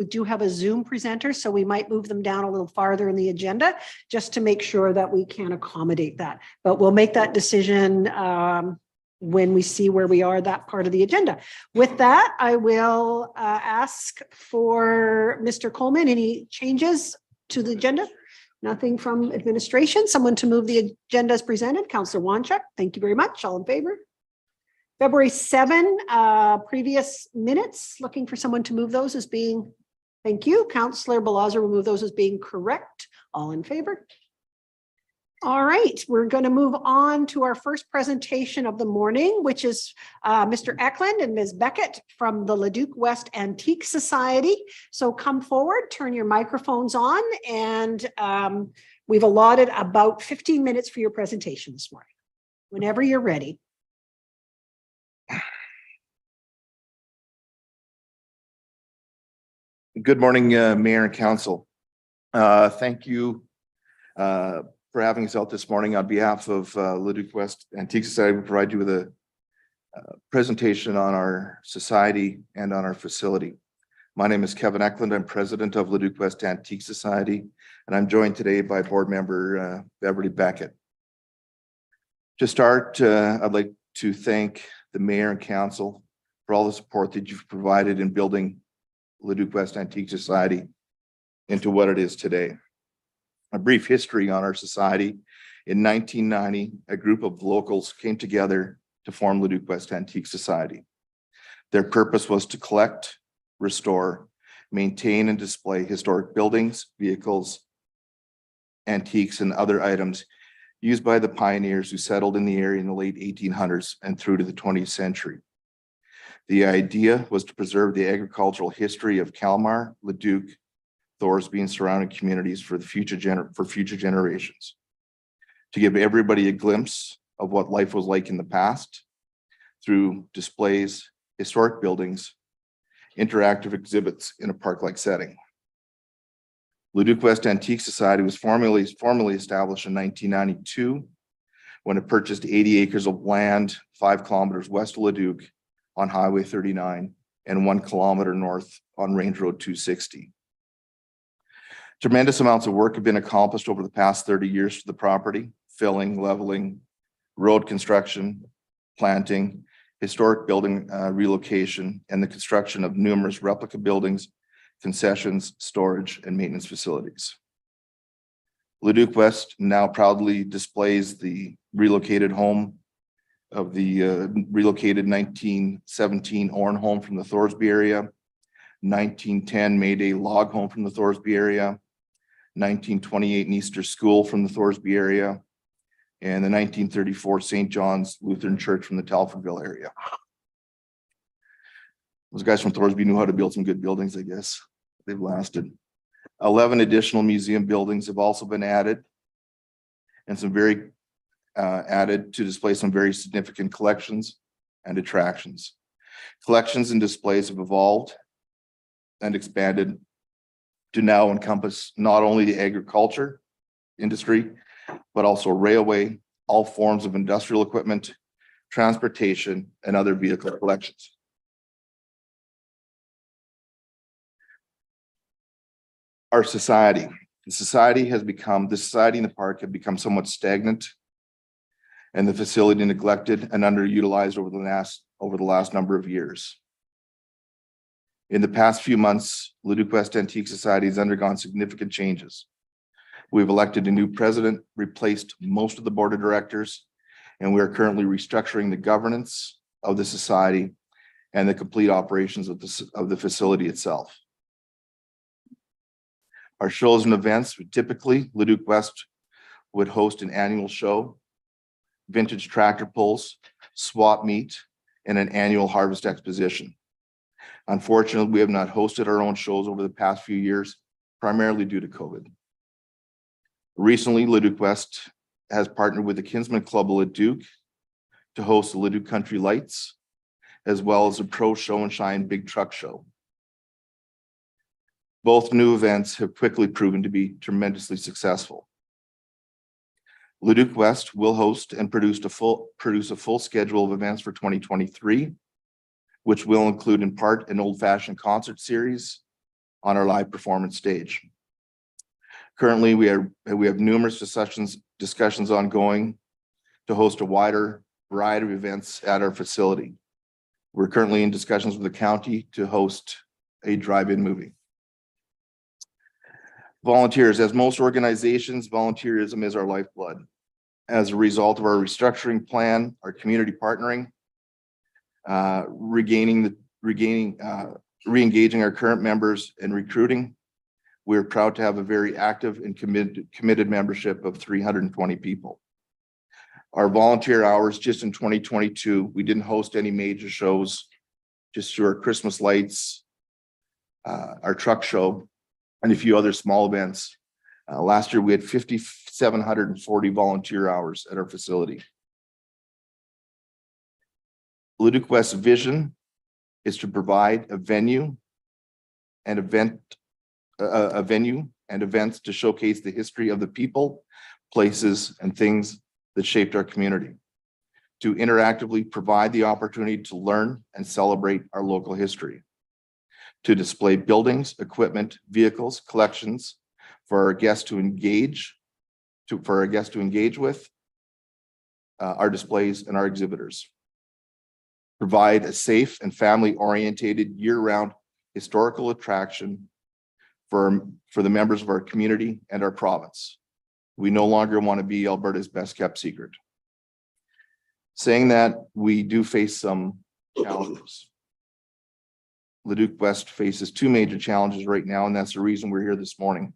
we do have a Zoom presenter, so we might move them down a little farther in the agenda just to make sure that we can accommodate that. But we'll make that decision when we see where we are, that part of the agenda. With that, I will ask for Mr. Coleman, any changes to the agenda? Nothing from administration. Someone to move the agenda as presented. Councillor Wanchuk, thank you very much. All in favor? February 7, previous minutes, looking for someone to move those as being, thank you. Councillor Balaza will move those as being correct. All in favor? All right, we're going to move on to our first presentation of the morning, which is Mr. Eklund and Ms. Beckett from the Leduc West Antique Society. So come forward, turn your microphones on, and we've allotted about 15 minutes for your presentation this morning. Whenever you're ready. Good morning, Mayor and Council. Thank you for having us out this morning. On behalf of Leduc West Antique Society, we provide you with a presentation on our society and on our facility. My name is Kevin Eklund. I'm president of Leduc West Antique Society, and I'm joined today by board member Beverly Beckett. To start, I'd like to thank the mayor and council for all the support that you've provided in building Leduc West Antique Society into what it is today. A brief history on our society. In 1990, a group of locals came together to form Leduc West Antique Society. Their purpose was to collect, restore, maintain, and display historic buildings, vehicles, antiques, and other items used by the pioneers who settled in the area in the late 1800s and through to the 20th century. The idea was to preserve the agricultural history of Kalmar, Leduc, Thorsby, and surrounding communities for the future generations, to give everybody a glimpse of what life was like in the past through displays, historic buildings, interactive exhibits in a park-like setting. Leduc West Antique Society was formally established in 1992 when it purchased 80 acres of land 5 kilometers west of Leduc on Highway 39 and 1 kilometer north on Range Road 260. Tremendous amounts of work have been accomplished over the past 30 years to the property: filling, leveling, road construction, planting, historic building relocation, and the construction of numerous replica buildings, concessions, storage, and maintenance facilities. Leduc West now proudly displays the relocated home of the relocated 1917 Orne home from the Thorsby area, 1910 Mayday log home from the Thorsby area, 1928 Easter School from the Thorsby area, and the 1934 St. John's Lutheran Church from the Telfordville area. Those guys from Thorsby knew how to build some good buildings, I guess. They've lasted. 11 additional museum buildings have also been added, and some very added to display some very significant collections and attractions. Collections and displays have evolved and expanded to now encompass not only the agriculture industry, but also railway, all forms of industrial equipment, transportation, and other vehicle collections. Our society. The society in the park have become somewhat stagnant, and the facility neglected and underutilized over the last number of years. In the past few months, Leduc West Antique Society has undergone significant changes. We've elected a new president, replaced most of the board of directors, and we are currently restructuring the governance of the society and the complete operations of the facility itself. Our shows and events, typically Leduc West would host an annual show, vintage tractor pulls, swap meet, and an annual harvest exposition. Unfortunately, we have not hosted our own shows over the past few years, primarily due to COVID. Recently, Leduc West has partnered with the Kinsman Club of Leduc to host the Leduc Country Lights, as well as a pro show and shine big truck show. Both new events have quickly proven to be tremendously successful. Leduc West will host and produce a full schedule of events for 2023, which will include in part an old-fashioned concert series, on our live performance stage. Currently, we have numerous discussions ongoing to host a wider variety of events at our facility. We're currently in discussions with the county to host a drive-in movie. Volunteers, as most organizations, volunteerism is our lifeblood. As a result of our restructuring plan, our community partnering, re-engaging our current members and recruiting, we're proud to have a very active and committed membership of 320 people. Our volunteer hours just in 2022, we didn't host any major shows, just through our Christmas lights, our truck show, and a few other small events. Last year, we had 5,740 volunteer hours at our facility. Leduc West's vision is to provide a venue and events to showcase the history of the people, places, and things that shaped our community, to interactively provide the opportunity to learn and celebrate our local history, to display buildings, equipment, vehicles, collections for our guests to engage with our displays and our exhibitors, provide a safe and family-oriented year-round historical attraction for the members of our community and our province. We no longer want to be Alberta's best kept secret. Saying that, we do face some challenges. Leduc West faces two major challenges right now, and that's the reason we're here this morning.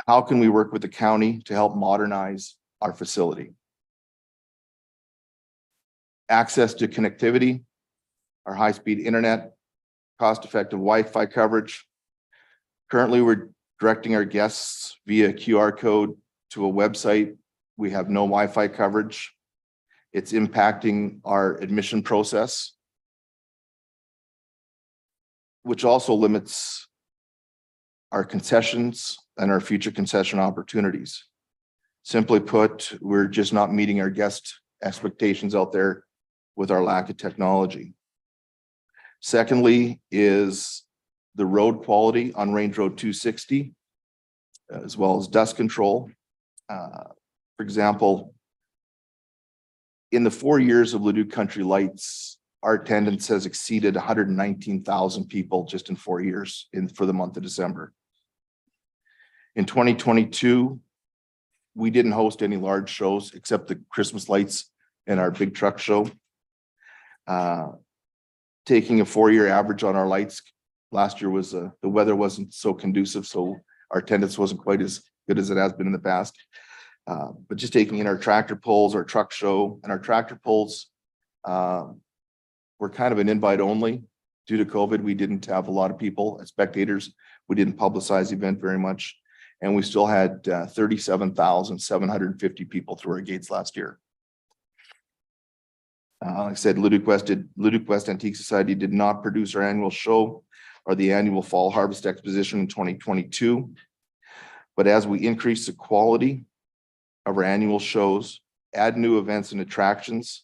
How can we work with the county to help modernize our facility? Access to connectivity, our high-speed internet, cost-effective Wi-Fi coverage. Currently, we're directing our guests via QR code to a website. We have no Wi-Fi coverage. It's impacting our admission process, which also limits our concessions and our future concession opportunities. Simply put, we're just not meeting our guest expectations out there with our lack of technology. Secondly is the road quality on Range Road 260, as well as dust control. For example, in the 4 years of Leduc Country Lights, our attendance has exceeded 119,000 people just in 4 years for the month of December. In 2022, we didn't host any large shows except the Christmas lights and our big truck show. Taking a 4-year average on our lights, last year was the weather wasn't so conducive, so our attendance wasn't quite as good as it has been in the past. But just taking in our tractor pulls, our truck show, and our tractor pulls, were kind of an invite only. Due to COVID, we didn't have a lot of people as spectators. We didn't publicize the event very much. And we still had 37,750 people through our gates last year. Like I said, Leduc West Antique Society did not produce our annual show or the annual Fall Harvest Exposition in 2022. But as we increase the quality of our annual shows, add new events and attractions,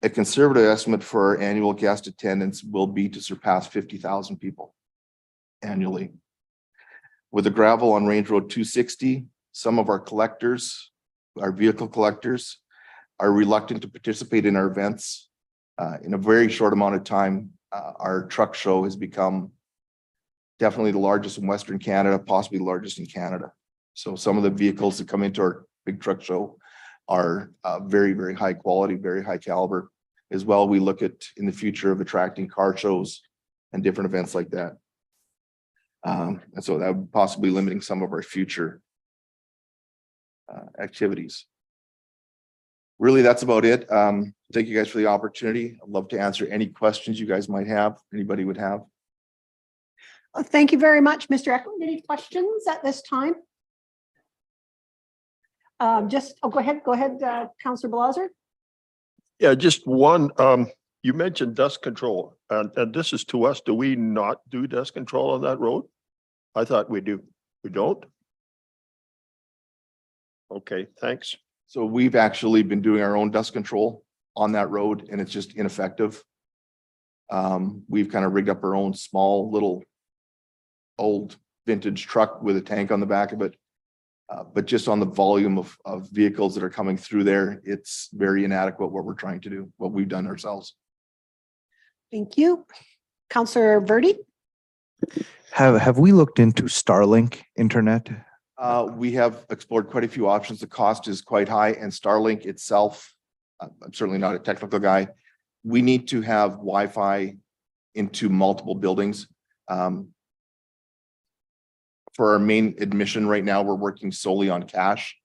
a conservative estimate for our annual guest attendance will be to surpass 50,000 people annually. With the gravel on Range Road 260, some of our collectors, our vehicle collectors, are reluctant to participate in our events. In a very short amount of time, our truck show has become definitely the largest in Western Canada, possibly the largest in Canada. So some of the vehicles that come into our big truck show are very, very high quality, very high caliber. As well, we look at in the future of attracting car shows and different events like that. And so that would possibly limiting some of our future activities. Really, that's about it. Thank you guys for the opportunity. I'd love to answer any questions you guys might have, anybody would have. Well, thank you very much, Mr. Eklund. Any questions at this time? Go ahead, Councillor Blaser. Yeah, just one. You mentioned dust control, and this is to us. Do we not do dust control on that road? I thought we do. We don't? Okay, thanks. So we've actually been doing our own dust control on that road, and it's just ineffective. We've kind of rigged up our own small little old vintage truck with a tank on the back of it. But just on the volume of vehicles that are coming through there, it's very inadequate what we're trying to do, what we've done ourselves. Thank you. Councillor Verdi? Have we looked into Starlink internet? We have explored quite a few options. The cost is quite high, and Starlink itself, I'm certainly not a technical guy. We need to have Wi-Fi into multiple buildings. For our main admission right now, we're working solely on cash.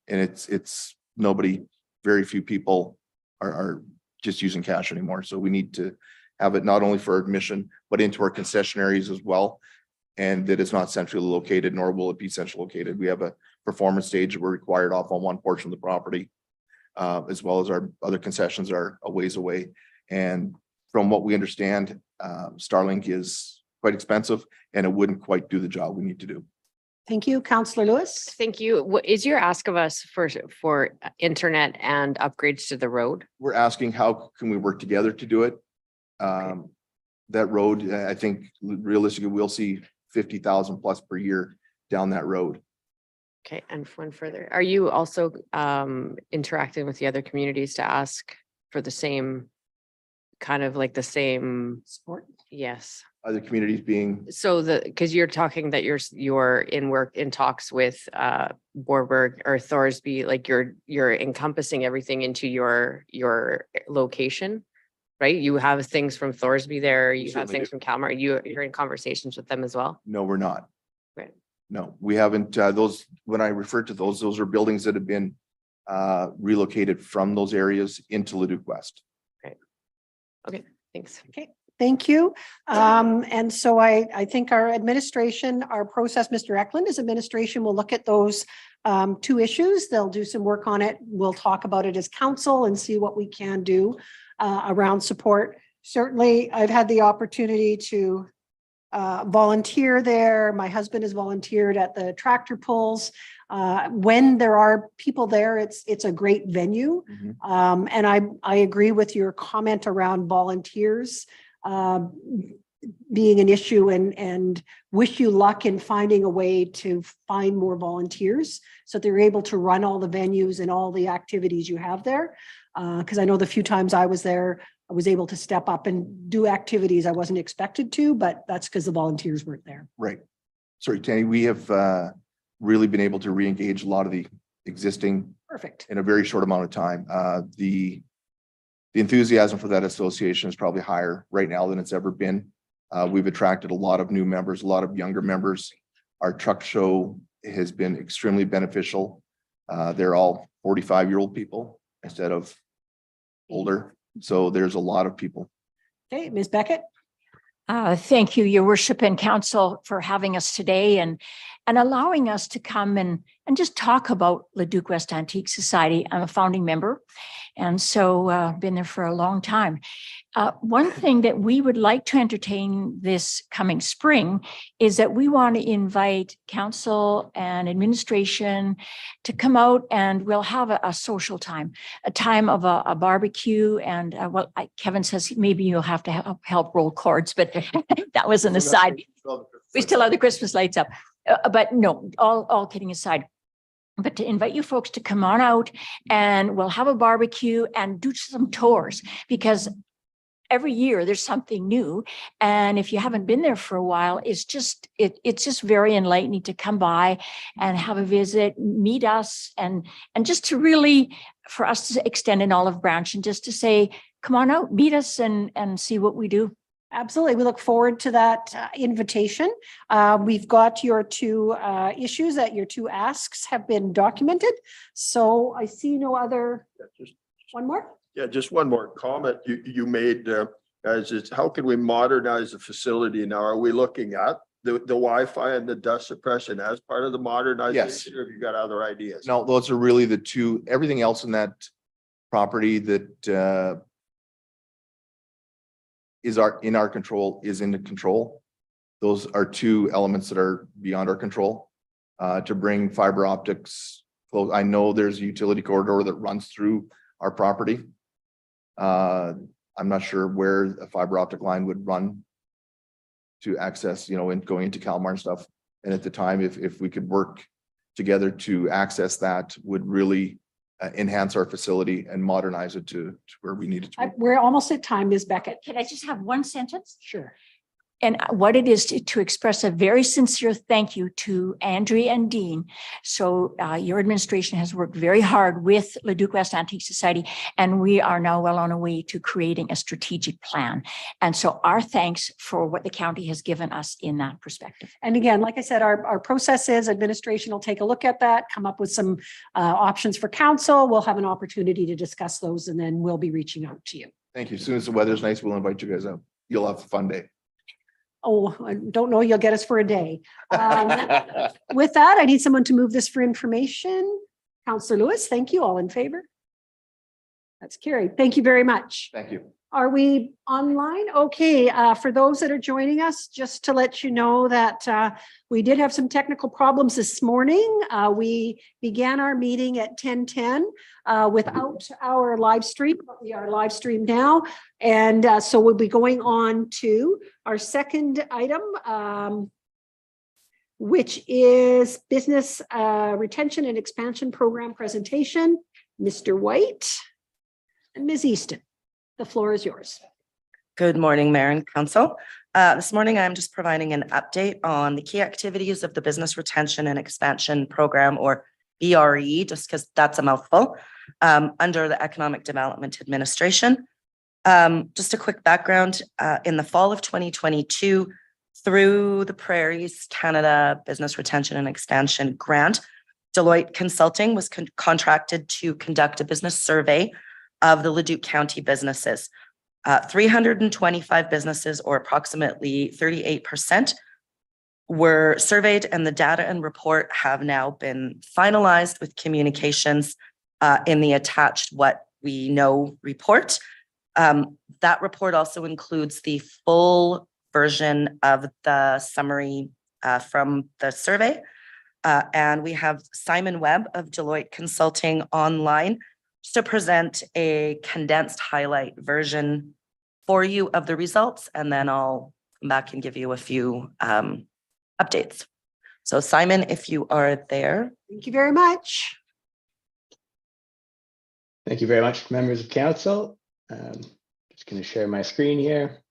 And it's nobody, very few people are just using cash anymore. So we need to have it not only for admission, but into our concessionaries as well. And that it's not centrally located, nor will it be centrally located. We have a performance stage that we're required off on one portion of the property, as well as our other concessions are a ways away. And from what we understand, Starlink is quite expensive and it wouldn't quite do the job we need to do. Thank you. Councillor Lewis? Thank you. What is your ask of us for internet and upgrades to the road? We're asking how can we work together to do it? That road, I think realistically, we'll see 50,000 plus per year down that road. Okay, and one further, are you also interacting with the other communities to ask for the same kind of like the same Support. Yes. Other communities being, So because you're talking that you're in talks with Borberg or Thorsby, like you're encompassing everything into your location, right? You have things from Thorsby there, you have certainly things do. from Calmar, you're in conversations with them as well? no, we're not. Right. No, we haven't. Those, when I refer to those are buildings that have been relocated from those areas into Leduc West. Okay, thanks. Okay, thank you. And so I think our administration, our process, Mr. Eklund, as administration will look at those two issues. They'll do some work on it. We'll talk about it as council and see what we can do around support. Certainly, I've had the opportunity to volunteer there. My husband has volunteered at the tractor pulls. When there are people there, it's a great venue. And I agree with your comment around volunteers being an issue, and wish you luck in finding a way to find more volunteers so they're able to run all the venues and all the activities you have there. Because I know the few times I was there, I was able to step up and do activities I wasn't expected to, but that's because the volunteers weren't there. Right. Sorry, Tanny, we have really been able to re-engage a lot of the existing Perfect. in a very short amount of time. The enthusiasm for that association is probably higher right now than it's ever been. We've attracted a lot of new members, a lot of younger members. Our truck show has been extremely beneficial. They're all 45-year-old people instead of older. So there's a lot of people. Okay, Ms. Beckett? Thank you, Your Worship and Council, for having us today and allowing us to come and just talk about Leduc West Antique Society. I'm a founding member, and so been there for a long time. One thing that we would like to entertain this coming spring is that we want to invite council and administration to come out, and we'll have a social time, a time of a barbecue. And Kevin says maybe you'll have to help roll cords, but that was an aside. We still have the Christmas lights up, but no, all kidding aside. But to invite you folks to come on out, and we'll have a barbecue and do some tours, because every year there's something new. And if you haven't been there for a while, it's just very enlightening to come by and have a visit, meet us, and just to really, for us to extend an olive branch and just to say, come on out, meet us and see what we do. Absolutely. We look forward to that invitation. We've got your two issues, that your two asks have been documented. So I see no other. One more? Yeah, just one more comment you made, guys, is how can we modernize the facility now? Are we looking at the Wi-Fi and the dust suppression as part of the modernization? Or have you got other ideas? No, those are really the two. Everything else in that property that is in our control is in the control. Those are two elements that are beyond our control. To bring fiber optics close. I know there's a utility corridor that runs through our property. I'm not sure where a fiber optic line would run to access, and going into Calmar and stuff. And at the time, if we could work together to access that, would really enhance our facility and modernize it to where we need it to be. We're almost at time, Ms. Beckett. Can I just have one sentence? Sure. And what it is to express a very sincere thank you to Andrea and Dean. So your administration has worked very hard with Leduc West Antique Society, and we are now well on our way to creating a strategic plan. And so our thanks for what the county has given us in that perspective. And again, like I said, our process is administration will take a look at that, come up with some options for council. We'll have an opportunity to discuss those, and then we'll be reaching out to you. Thank you. As soon as the weather's nice, we'll invite you guys out. You'll have a fun day. Oh, I don't know. You'll get us for a day. With that, I need someone to move this for information. Councillor Lewis, thank you. All in favor? That's carried. Thank you very much. Thank you. Are we online? Okay, for those that are joining us, just to let you know that we did have some technical problems this morning. We began our meeting at 10:10 without our live stream, but we are live streamed now. And so we'll be going on to our second item, which is Business Retention and Expansion Program presentation. Mr. White and Ms. Easton. The floor is yours. Good morning, Mayor and Council. This morning, I'm just providing an update on the key activities of the Business Retention and Expansion Program, or BRE, just because that's a mouthful, under the Economic Development Administration. Just a quick background, in the fall of 2022, through the Prairies Canada Business Retention and Expansion Grant, Deloitte Consulting was contracted to conduct a business survey of the Leduc County businesses. 325 businesses, or approximately 38%, were surveyed, and the data and report have now been finalized with communications in the attached What We Know report. That report also includes the full version of the summary from the survey. And we have Simon Webb of Deloitte Consulting online to present a condensed highlight version for you of the results, and then I'll come back and give you a few updates. So Simon, if you are there. Thank you very much. Thank you very much, members of council. Just going to share my screen here.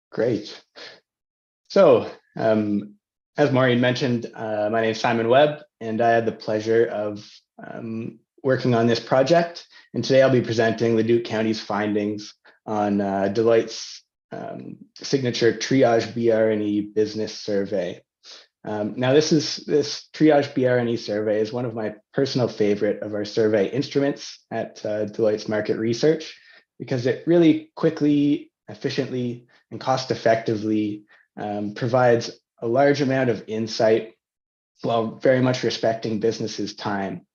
Great. So, as Maureen mentioned, my name is Simon Webb, and I had the pleasure of working on this project. And today I'll be presenting Leduc County's findings on Deloitte's signature triage BR&E business survey. Now, this triage BR&E survey is one of my personal favorite of our survey instruments at Deloitte's market research, because it really quickly, efficiently, and cost effectively provides a large amount of insight while very much respecting businesses' time.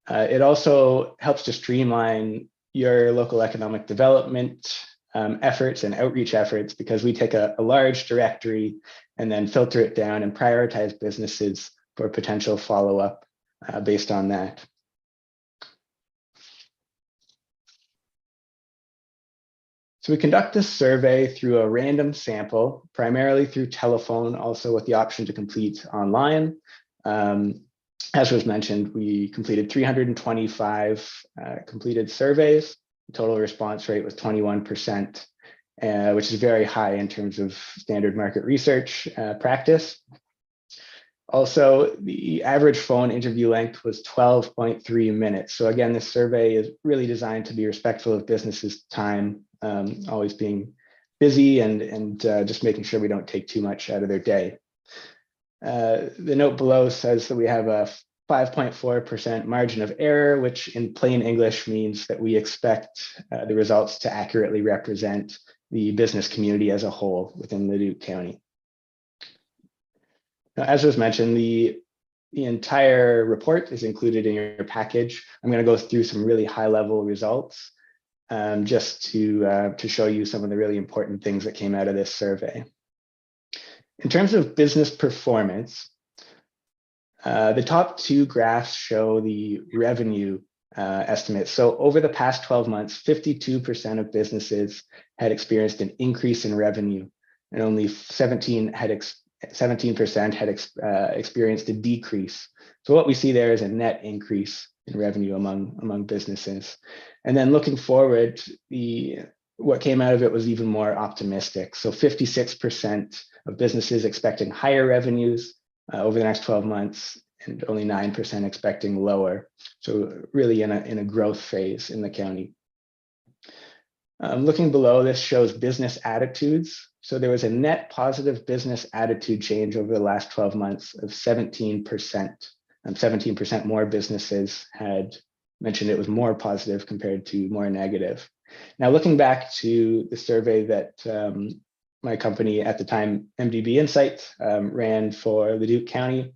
It also helps to streamline your local economic development efforts and outreach efforts, because we take a large directory and then filter it down and prioritize businesses for potential follow-up based on that. So we conduct this survey through a random sample, primarily through telephone, also with the option to complete online. As was mentioned, we completed 325 completed surveys. The total response rate was 21%, which is very high in terms of standard market research practice. Also, the average phone interview length was 12.3 minutes. So again, this survey is really designed to be respectful of businesses' time, always being busy and just making sure we don't take too much out of their day. The note below says that we have a 5.4% margin of error, which in plain English means that we expect the results to accurately represent the business community as a whole within Leduc County. Now, as was mentioned, the entire report is included in your package. I'm going to go through some really high-level results just to show you some of the really important things that came out of this survey. In terms of business performance, The top two graphs show the revenue estimates. So over the past 12 months, 52% of businesses had experienced an increase in revenue, and only 17% had experienced a decrease. So what we see there is a net increase in revenue among businesses. And then looking forward, what came out of it was even more optimistic. So 56% of businesses expecting higher revenues over the next 12 months, and only 9% expecting lower. So really in a growth phase in the county. Looking below, this shows business attitudes. So there was a net positive business attitude change over the last 12 months of 17%. 17% more businesses had mentioned it was more positive compared to more negative. Now, looking back to the survey that my company at the time, MDB Insights, ran for Leduc County,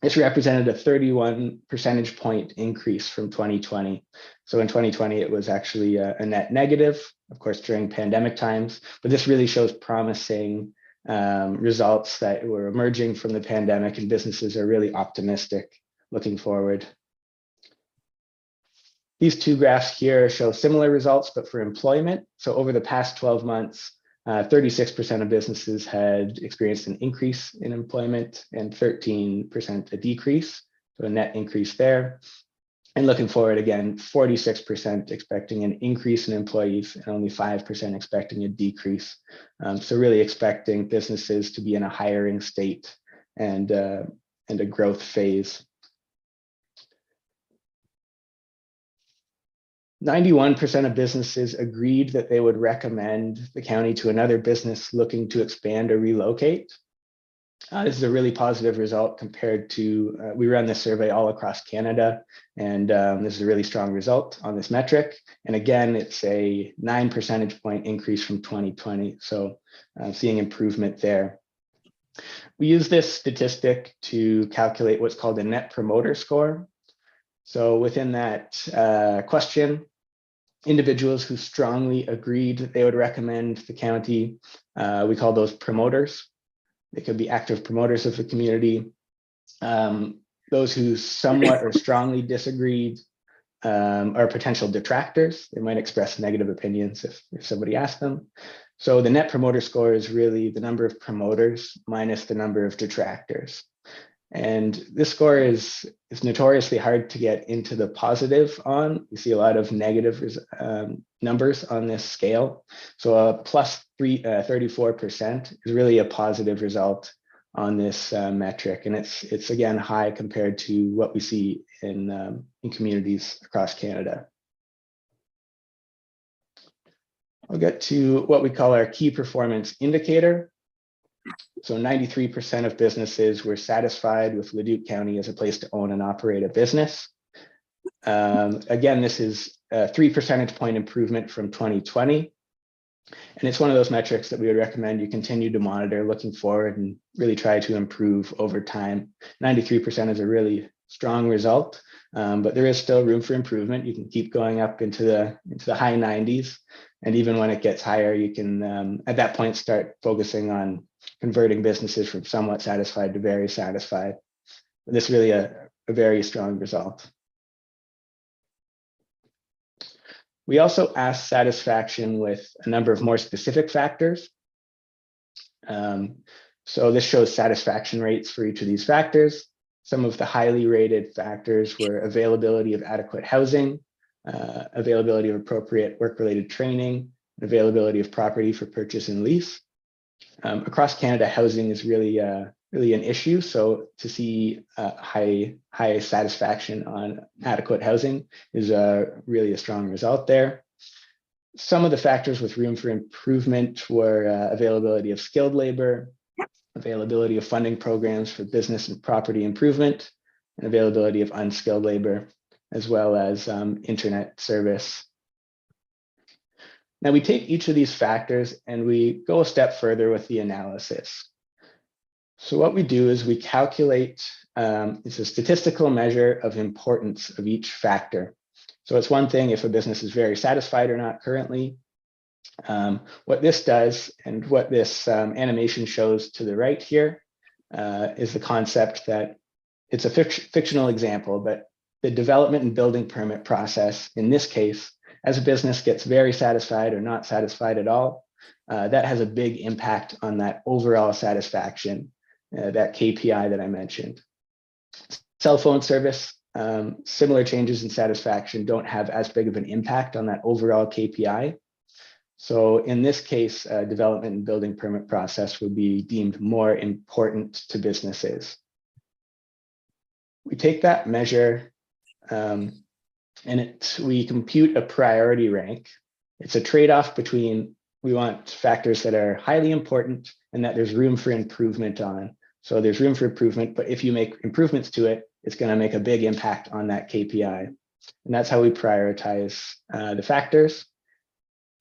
this represented a 31 percentage point increase from 2020. So in 2020, it was actually a net negative, of course, during pandemic times, but this really shows promising results that were emerging from the pandemic, and businesses are really optimistic looking forward. These two graphs here show similar results, but for employment. So over the past 12 months, 36% of businesses had experienced an increase in employment and 13% a decrease, so a net increase there. And looking forward again, 46% expecting an increase in employees and only 5% expecting a decrease. So really expecting businesses to be in a hiring state and a growth phase. 91% of businesses agreed that they would recommend the county to another business looking to expand or relocate. This is a really positive result compared to, we run this survey all across Canada, and this is a really strong result on this metric. And again, it's a 9 percentage point increase from 2020. So seeing improvement there. We use this statistic to calculate what's called a net promoter score. So within that question, individuals who strongly agreed that they would recommend the county, we call those promoters. They could be active promoters of the community. Those who somewhat or strongly disagreed are potential detractors. They might express negative opinions if somebody asked them. So the net promoter score is really the number of promoters minus the number of detractors. And this score is notoriously hard to get into the positive on. We see a lot of negative numbers on this scale. So a plus 34% is really a positive result on this metric. And it's again high compared to what we see in communities across Canada. I'll get to what we call our key performance indicator. So 93% of businesses were satisfied with Leduc County as a place to own and operate a business. Again, this is a 3 percentage point improvement from 2020. And it's one of those metrics that we would recommend you continue to monitor looking forward and really try to improve over time. 93% is a really strong result, but there is still room for improvement. You can keep going up into the high 90s. And even when it gets higher, you can, at that point, start focusing on converting businesses from somewhat satisfied to very satisfied. This is really a very strong result. We also asked satisfaction with a number of more specific factors. So this shows satisfaction rates for each of these factors. Some of the highly rated factors were availability of adequate housing, availability of appropriate work-related training, and availability of property for purchase and lease. Across Canada, housing is really an issue. So to see high satisfaction on adequate housing is really a strong result there. Some of the factors with room for improvement were availability of skilled labor, availability of funding programs for business and property improvement, and availability of unskilled labor, as well as internet service. Now we take each of these factors and we go a step further with the analysis. So what we do is we calculate, it's a statistical measure of importance of each factor. So it's one thing if a business is very satisfied or not currently. What this does and what this animation shows to the right here is the concept that it's a fictional example, but the development and building permit process, in this case, as a business gets very satisfied or not satisfied at all, that has a big impact on that overall satisfaction, that KPI that I mentioned. Cell phone service, similar changes in satisfaction don't have as big of an impact on that overall KPI. So in this case, development and building permit process would be deemed more important to businesses. We take that measure and we compute a priority rank. It's a trade-off between we want factors that are highly important and that there's room for improvement on. So there's room for improvement, but if you make improvements to it, it's going to make a big impact on that KPI. And that's how we prioritize the factors.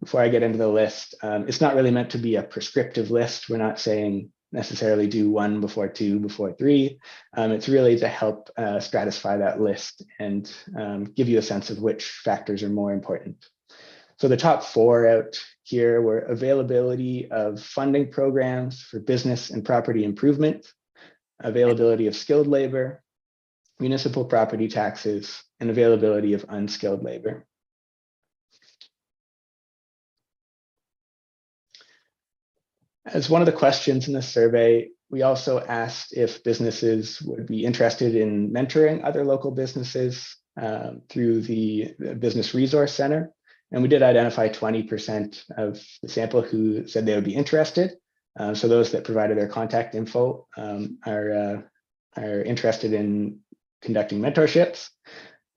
Before I get into the list, it's not really meant to be a prescriptive list. We're not saying necessarily do 1 before 2 before 3. It's really to help stratify that list and give you a sense of which factors are more important. So the top 4 out here were availability of funding programs for business and property improvement, availability of skilled labor, municipal property taxes, and availability of unskilled labor. As one of the questions in the survey, we also asked if businesses would be interested in mentoring other local businesses through the Business Resource Center. And we did identify 20% of the sample who said they would be interested. So those that provided their contact info are interested in conducting mentorships.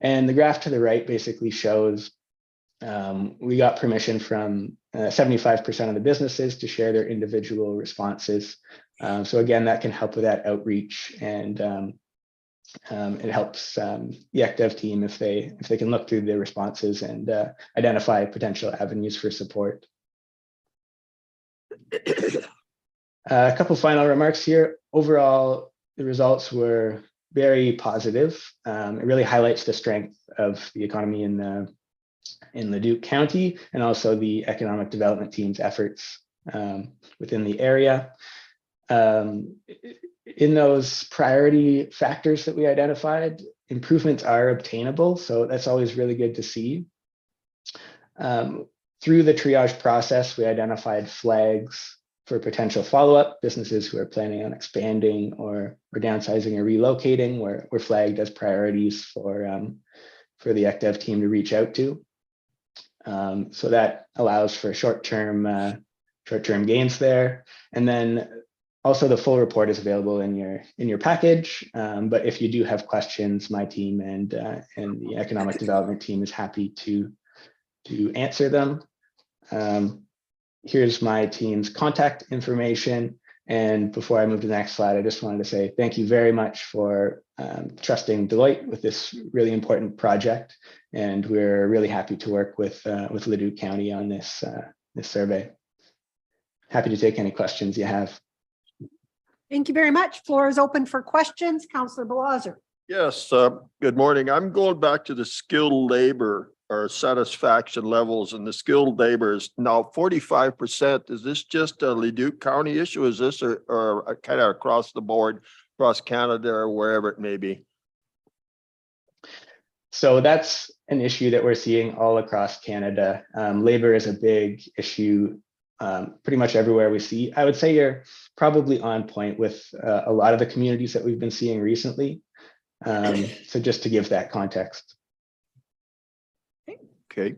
And the graph to the right basically shows we got permission from 75% of the businesses to share their individual responses. So again, that can help with that outreach, and it helps the ECDev team if they can look through the responses and identify potential avenues for support. A couple final remarks here. Overall, the results were very positive. It really highlights the strength of the economy in Leduc County, and also the economic development team's efforts within the area. In those priority factors that we identified, improvements are obtainable, so that's always really good to see. Through the triage process, we identified flags for potential follow-up. Businesses who are planning on expanding or downsizing or relocating were flagged as priorities for the ECDev team to reach out to. So that allows for short-term gains there. And then also the full report is available in your package. But if you do have questions, my team and the economic development team is happy to answer them. Here's my team's contact information. And before I move to the next slide, I just wanted to say thank you very much for trusting Deloitte with this really important project. And we're really happy to work with Leduc County on this survey. Happy to take any questions you have. Thank you very much. Floor is open for questions. Councillor Blaser. Yes, good morning. I'm going back to the skilled labor or satisfaction levels, and the skilled labor is now 45%. Is this just a Leduc County issue? Is this or kind of across the board, across Canada or wherever it may be? So that's an issue that we're seeing all across Canada. Labor is a big issue pretty much everywhere we see. I would say you're probably on point with a lot of the communities that we've been seeing recently. So just to give that context. Okay.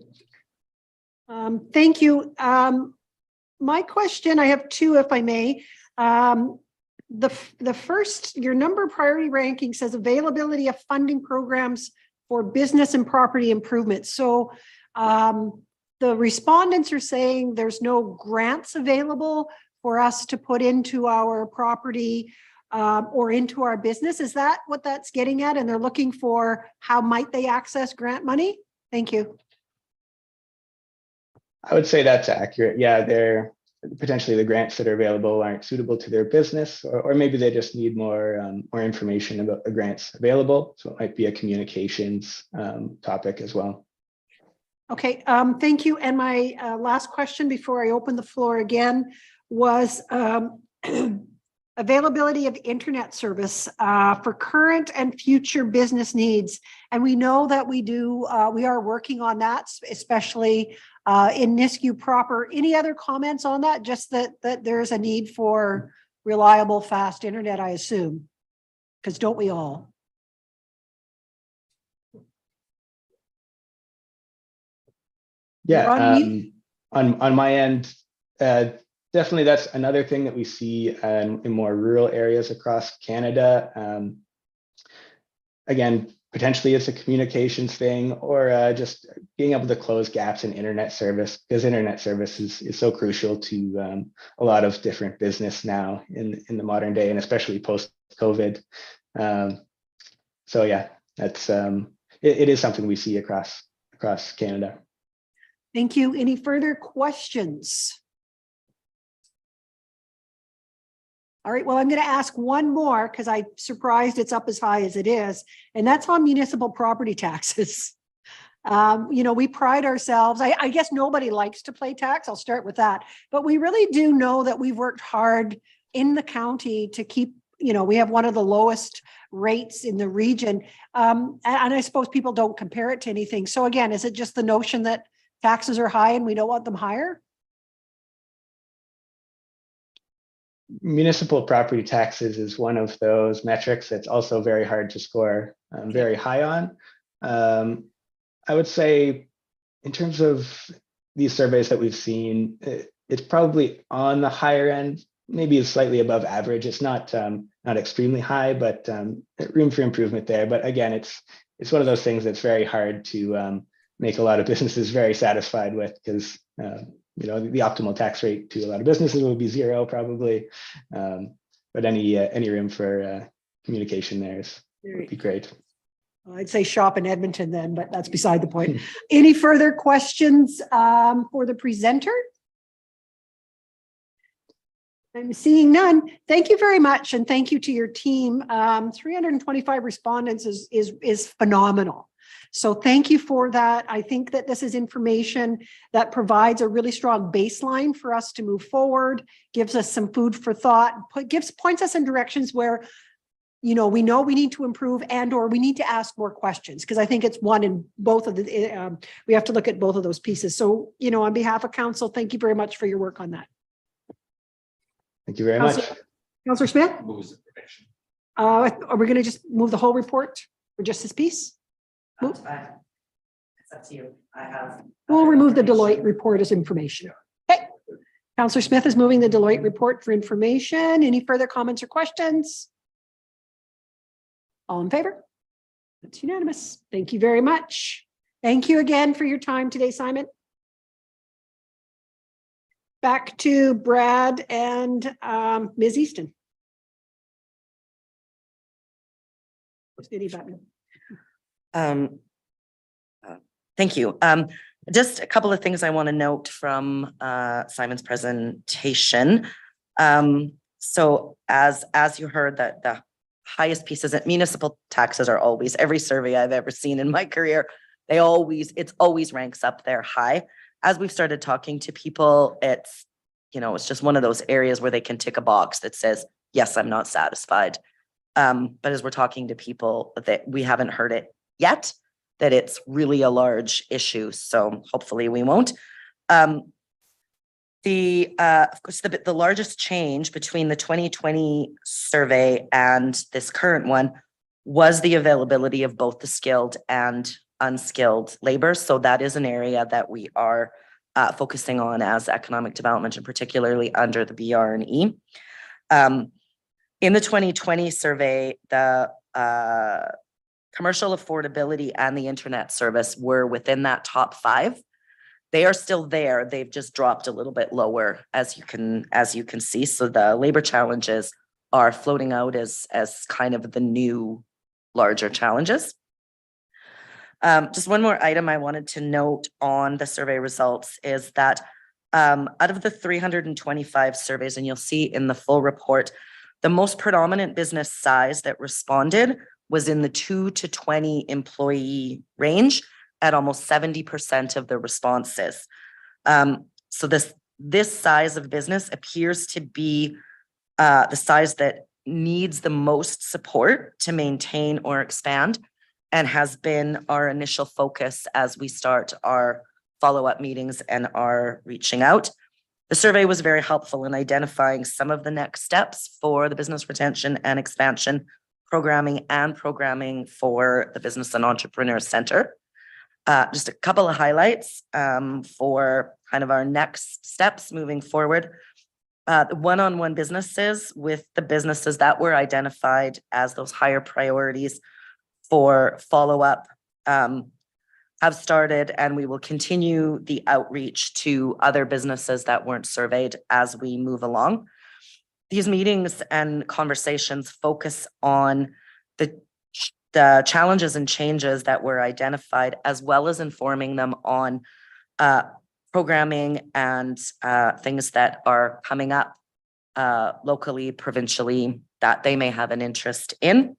Thank you. My question, I have 2, if I may. The first, your number priority ranking says availability of funding programs for business and property improvement. So the respondents are saying there's no grants available for us to put into our property or into our business. Is that what that's getting at? And they're looking for how might they access grant money? Thank you. I would say that's accurate. Yeah, they're potentially the grants that are available aren't suitable to their business, or maybe they just need more information about the grants available. So it might be a communications topic as well. Okay, thank you. And my last question before I open the floor again was availability of internet service for current and future business needs. And we know that we are working on that, especially in Nisku proper. Any other comments on that? Just that there's a need for reliable, fast internet, I assume, because don't we all? Yeah, You're on mute. on my end, definitely that's another thing that we see in more rural areas across Canada. Again, potentially it's a communications thing, or just being able to close gaps in internet service, because internet service is so crucial to a lot of different business now in the modern day, and especially post-COVID. So yeah, that's it is something we see across Canada. Thank you. Any further questions? All right, well, I'm going to ask one more because I'm surprised it's up as high as it is, and that's on municipal property taxes. We pride ourselves, I guess nobody likes to pay tax, I'll start with that, but we really do know that we've worked hard in the county to keep, we have one of the lowest rates in the region. And I suppose people don't compare it to anything. So again, is it just the notion that taxes are high and we don't want them higher? Municipal property taxes is one of those metrics that's also very hard to score very high on. I would say in terms of these surveys that we've seen, it's probably on the higher end, maybe it's slightly above average. It's not extremely high, but room for improvement there. But again, it's one of those things that's very hard to make a lot of businesses very satisfied with, because the optimal tax rate to a lot of businesses would be 0 probably. But any room for communication there would be great. I'd say shop in Edmonton then, but that's beside the point. Any further questions for the presenter? I'm seeing none. Thank you very much. And thank you to your team. 325 respondents is phenomenal. So thank you for that. I think that this is information that provides a really strong baseline for us to move forward, gives us some food for thought, points us in directions where, we know we need to improve or we need to ask more questions, because I think it's one in both of the, we have to look at both of those pieces. So, on behalf of council, thank you very much for your work on that. Thank you very much. Councillor Smith? Are we going to just move the whole report or just this piece? It's up to you. We'll remove the Deloitte report as information. Okay. Councillor Smith is moving the Deloitte report for information. Any further comments or questions? All in favor? That's unanimous. Thank you very much. Thank you again for your time today, Simon. Back to Brad and Ms. Easton. Thank you. Just a couple of things I want to note from Simon's presentation. So as you heard, that the highest pieces at municipal taxes are always, every survey I've ever seen in my career, it always ranks up there high. As we've started talking to people, it's just one of those areas where they can tick a box that says, yes, I'm not satisfied. But as we're talking to people, that we haven't heard it yet, that it's really a large issue. So hopefully we won't. Of course, the largest change between the 2020 survey and this current one was the availability of both the skilled and unskilled labor. So that is an area that we are focusing on as economic development, and particularly under the BR&E. In the 2020 survey, the commercial affordability and the internet service were within that top 5. They are still there. They've just dropped a little bit lower, as you can see. So the labor challenges are floating out as kind of the new larger challenges. Just one more item I wanted to note on the survey results is that out of the 325 surveys, and you'll see in the full report, the most predominant business size that responded was in the 2 to 20 employee range at almost 70% of the responses. So this size of business appears to be the size that needs the most support to maintain or expand, and has been our initial focus as we start our follow-up meetings and are reaching out. The survey was very helpful in identifying some of the next steps for the business retention and expansion programming for the Business and Entrepreneur Centre. Just a couple of highlights for kind of our next steps moving forward. The one-on-one businesses with the businesses that were identified as those higher priorities for follow-up have started, and we will continue the outreach to other businesses that weren't surveyed as we move along. These meetings and conversations focus on the challenges and changes that were identified, as well as informing them on programming and things that are coming up locally, provincially, that they may have an interest in.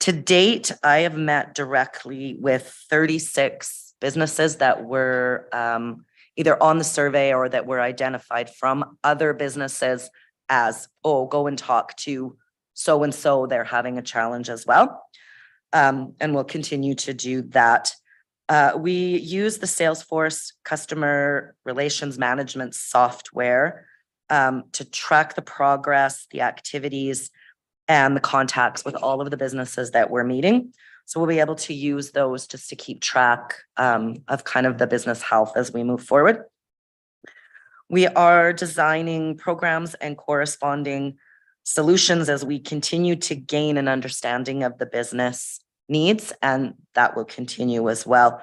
To date, I have met directly with 36 businesses that were either on the survey or that were identified from other businesses as, oh, go and talk to so-and-so, they're having a challenge as well. And we'll continue to do that. We use the Salesforce customer relations management software to track the progress, the activities, and the contacts with all of the businesses that we're meeting. So we'll be able to use those just to keep track of kind of the business health as we move forward. We are designing programs and corresponding solutions as we continue to gain an understanding of the business needs, and that will continue as well.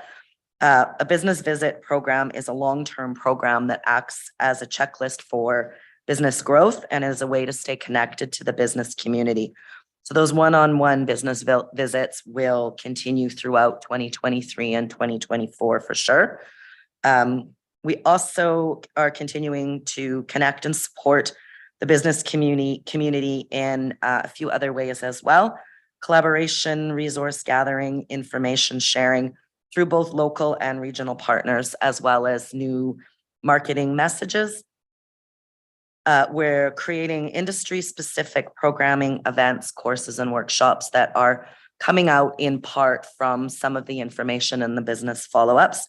A business visit program is a long-term program that acts as a checklist for business growth and as a way to stay connected to the business community. So those one-on-one business visits will continue throughout 2023 and 2024 for sure. We also are continuing to connect and support the business community in a few other ways as well. Collaboration, resource gathering, information sharing through both local and regional partners, as well as new marketing messages. We're creating industry-specific programming, events, courses, and workshops that are coming out in part from some of the information in the business follow-ups.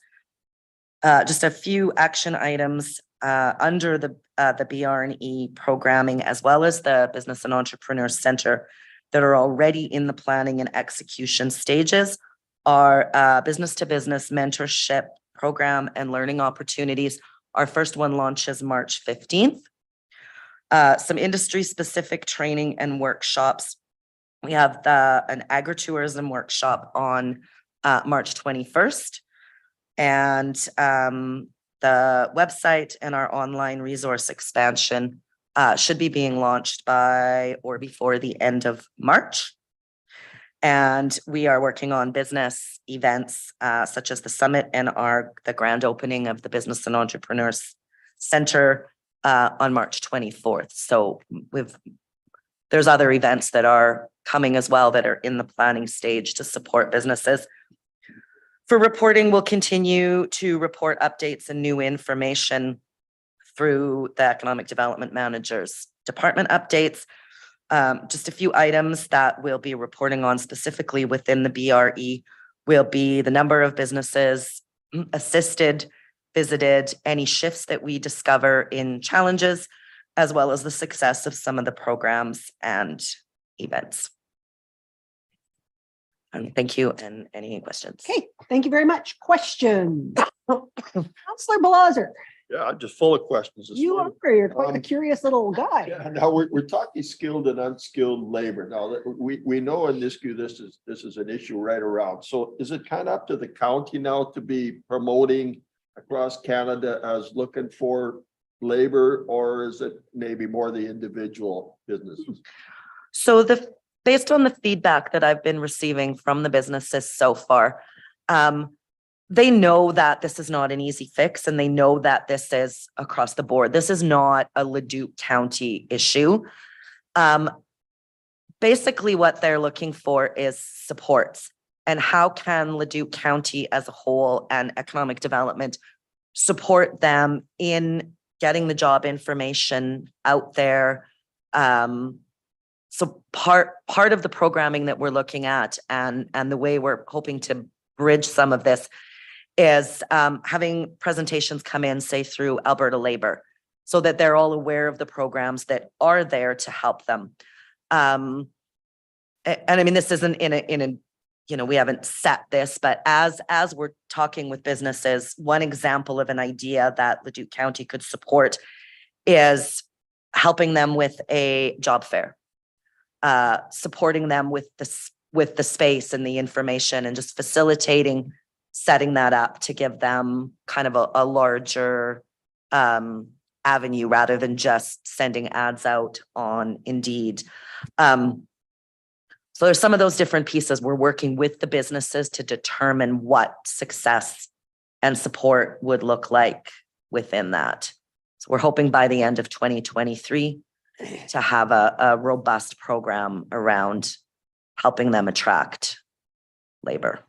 Just a few action items under the BR&E programming, as well as the Business and Entrepreneur Centre, that are already in the planning and execution stages are business-to-business mentorship program and learning opportunities. Our first one launches March 15th. Some industry-specific training and workshops. We have an agritourism workshop on March 21st. And the website and our online resource expansion should be being launched by or before the end of March. And we are working on business events such as the summit and the grand opening of the Business and Entrepreneurs Centre on March 24th. So there's other events that are coming as well that are in the planning stage to support businesses. For reporting, we'll continue to report updates and new information through the Economic Development Manager's department updates. Just a few items that we'll be reporting on specifically within the BRE will be the number of businesses assisted, visited, any shifts that we discover in challenges, as well as the success of some of the programs and events. And thank you. And any questions? Okay, thank you very much. Question. Councillor Blaser, Yeah, I'm just full of questions. this you morning. are, you're quite a curious little guy. Yeah, now we're talking skilled and unskilled labor. Now that we know in this is an issue right around. So is it kind of up to the county now to be promoting across Canada as looking for labor, or is it maybe more the individual businesses? So based on the feedback that I've been receiving from the businesses so far, they know that this is not an easy fix, and they know that this is across the board. This is not a Leduc County issue. Basically, what they're looking for is supports, and how can Leduc County as a whole and economic development support them in getting the job information out there, So part of the programming that we're looking at and the way we're hoping to bridge some of this is having presentations come in, say through Alberta Labor, so that they're all aware of the programs that are there to help them. And I mean, this isn't in a we haven't set this, but as we're talking with businesses, one example of an idea that Leduc County could support is helping them with a job fair, supporting them with the space and the information, and just facilitating setting that up to give them kind of a larger avenue rather than just sending ads out on Indeed. So there's some of those different pieces. We're working with the businesses to determine what success and support would look like within that. So we're hoping by the end of 2023 to have a robust program around helping them attract labor.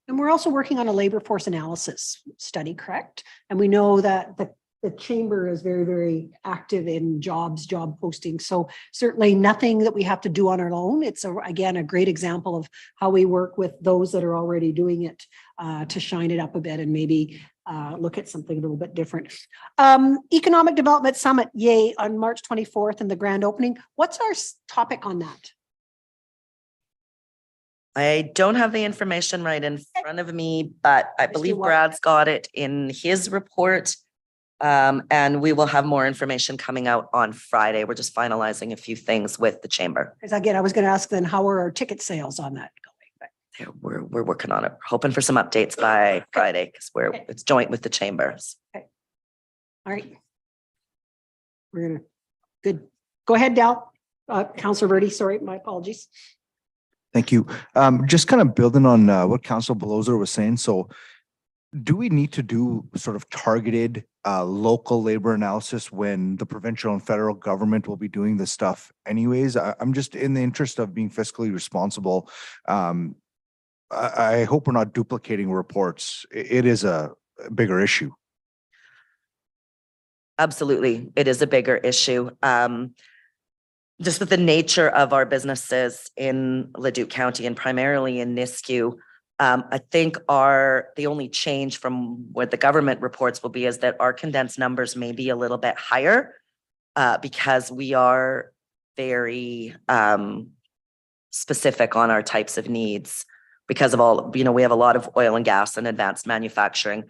And we're also working on a labor force analysis study, correct? And we know that the chamber is very, very active in job posting. So certainly nothing that we have to do on our own. It's again, a great example of how we work with those that are already doing it to shine it up a bit and maybe look at something a little bit different. Economic Development Summit, yay, on March 24th and the grand opening. What's our topic on that? I don't have the information right in front of me, but I believe Brad's got it in his report. And we will have more information coming out on Friday. We're just finalizing a few things with the chamber. Because again, I was going to ask then, how are our ticket sales on that going? Yeah, we're working on it. We're hoping for some updates by Friday because it's joint with the chambers. Okay. All right. We're gonna good. Go ahead, Dal. Councillor Verdi, sorry, my apologies. Thank you. Just kind of building on what Councillor Belozer was saying. So do we need to do sort of targeted local labor analysis when the provincial and federal government will be doing this stuff anyways? I'm just in the interest of being fiscally responsible. I hope we're not duplicating reports. It is a bigger issue. Absolutely. It is a bigger issue. Just with the nature of our businesses in Leduc County and primarily in Nisku, I think the only change from what the government reports will be is that our condensed numbers may be a little bit higher because we are very specific on our types of needs because of all, we have a lot of oil and gas and advanced manufacturing.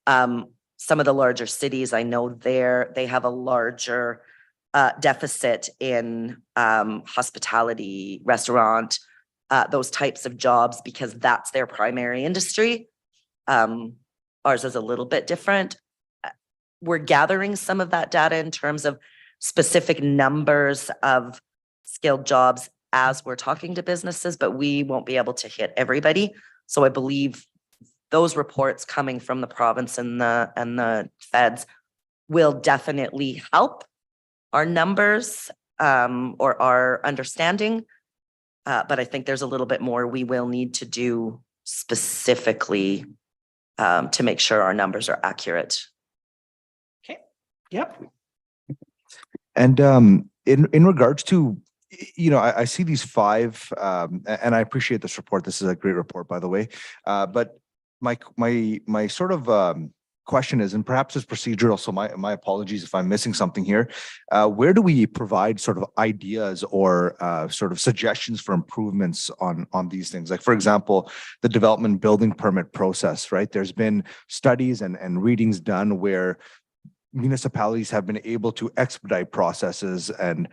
Some of the larger cities, I know they have a larger deficit in hospitality, restaurant, those types of jobs because that's their primary industry. Ours is a little bit different. We're gathering some of that data in terms of specific numbers of skilled jobs as we're talking to businesses, but we won't be able to hit everybody. So I believe those reports coming from the province and the feds will definitely help our numbers or our understanding. But I think there's a little bit more we will need to do specifically to make sure our numbers are accurate. Okay. Yep. And in regards to, I see these 5, and I appreciate this report. This is a great report, by the way. But my sort of question is, and perhaps it's procedural, so my apologies if I'm missing something here. Where do we provide sort of ideas or sort of suggestions for improvements on these things? Like, for example, the development building permit process, right? There's been studies and readings done where municipalities have been able to expedite processes and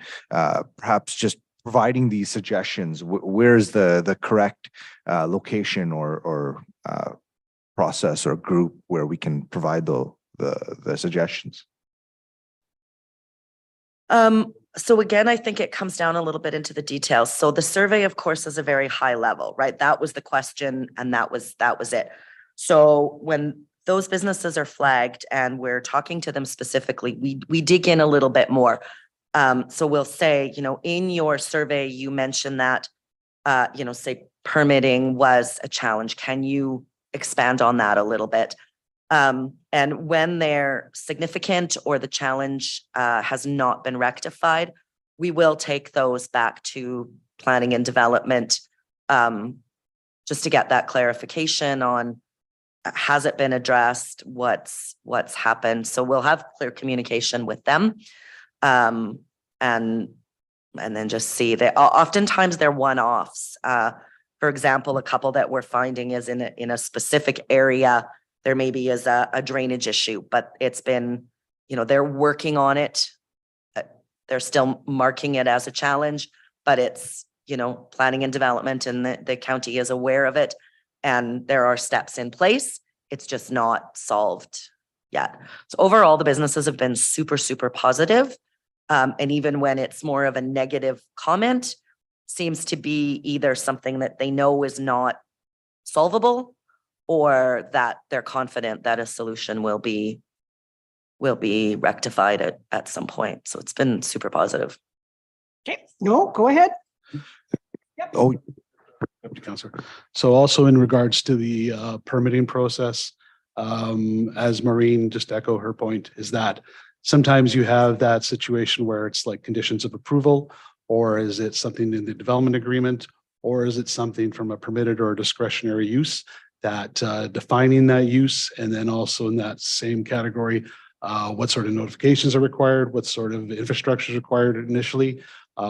perhaps just providing these suggestions. Where's the correct location or process or group where we can provide the suggestions? So again, I think it comes down a little bit into the details. So the survey, of course, is a very high level, right? That was the question and that was it. So when those businesses are flagged and we're talking to them specifically, we dig in a little bit more. So we'll say, in your survey, you mentioned that, say permitting was a challenge. Can you expand on that a little bit? And when they're significant or the challenge has not been rectified, we will take those back to planning and development, just to get that clarification on, has it been addressed? What's happened? So we'll have clear communication with them. And then just see that oftentimes they're one-offs. For example, a couple that we're finding is in a specific area, there maybe is a drainage issue, but it's been, they're working on it. They're still marking it as a challenge, but it's, planning and development, and the county is aware of it. And there are steps in place. It's just not solved yet. So overall, the businesses have been super, super positive. And even when it's more of a negative comment, seems to be either something that they know is not solvable, or that they're confident that a solution will be rectified at some point. So it's been super positive. Okay, no, go ahead. Oh, Councillor. So also in regards to the permitting process, as Maureen just echo her point, is that sometimes you have that situation where it's like conditions of approval, or is it something in the development agreement, or is it something from a permitted or discretionary use that defining that use, and then also in that same category, what sort of notifications are required, what sort of infrastructure is required initially,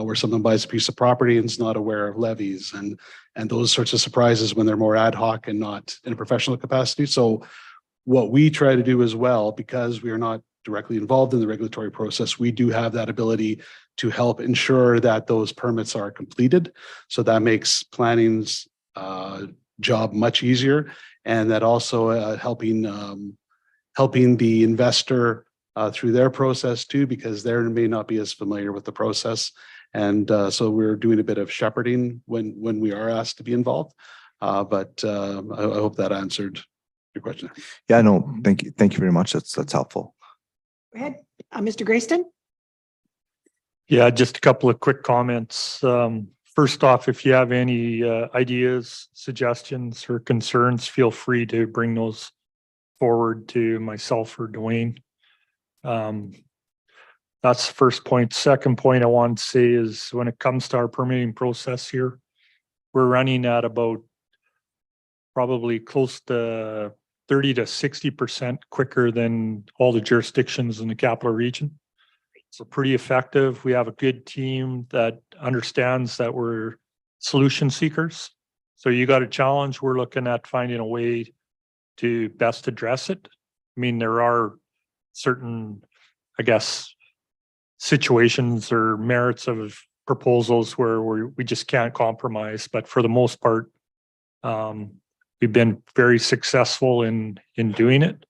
where someone buys a piece of property and is not aware of levies and those sorts of surprises when they're more ad hoc and not in a professional capacity. So what we try to do as well, because we are not directly involved in the regulatory process, we do have that ability to help ensure that those permits are completed. So that makes planning's job much easier, and that also helping the investor through their process too, because they may not be as familiar with the process. And so we're doing a bit of shepherding when we are asked to be involved. But I hope that answered your question. yeah, no, thank you. Thank you very much. That's helpful. Go ahead, Mr. Grayston. Yeah, just a couple of quick comments. First off, if you have any ideas, suggestions, or concerns, feel free to bring those forward to myself or Dwayne. That's the first point. Second point I want to say is when it comes to our permitting process here, we're running at about probably close to 30 to 60% quicker than all the jurisdictions in the capital region. So pretty effective. We have a good team that understands that we're solution seekers. So you got a challenge, we're looking at finding a way to best address it. I mean, there are certain, I guess, situations or merits of proposals where we just can't compromise, but for the most part, we've been very successful in doing it.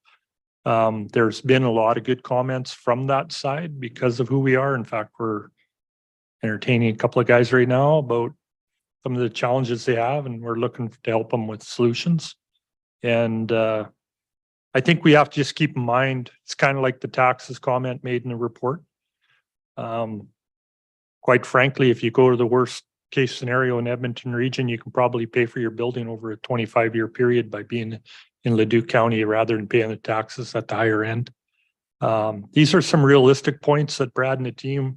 There's been a lot of good comments from that side because of who we are. In fact, we're entertaining a couple of guys right now about some of the challenges they have, and we're looking to help them with solutions. And I think we have to just keep in mind, it's kind of like the taxes comment made in the report. Quite frankly, if you go to the worst case scenario in Edmonton region, you can probably pay for your building over a 25-year period by being in Leduc County rather than paying the taxes at the higher end. These are some realistic points that Brad and the team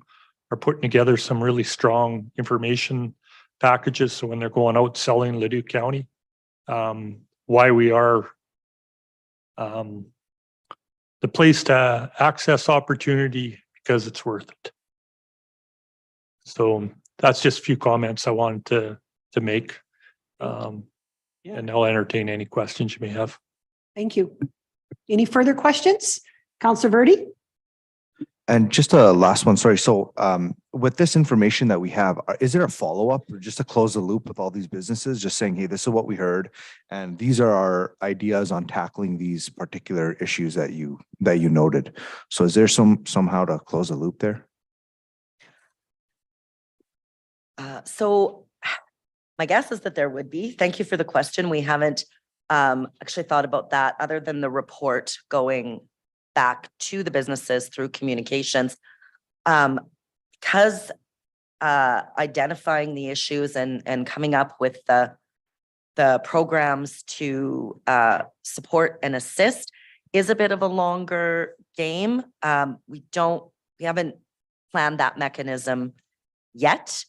are putting together some really strong information packages. So when they're going out selling Leduc County, why we are the place to access opportunity because it's worth it. So that's just a few comments I wanted to make. And I'll entertain any questions you may have. Thank you. Any further questions? Councillor Verdi? And just a last one, sorry. So with this information that we have, is there a follow-up or just to close the loop with all these businesses, just saying, hey, this is what we heard, and these are our ideas on tackling these particular issues that you noted. So is there somehow to close the loop there? So my guess is that there would be. Thank you for the question. We haven't actually thought about that other than the report going back to the businesses through communications. Because identifying the issues and coming up with the programs to support and assist is a bit of a longer game. We haven't planned that mechanism yet,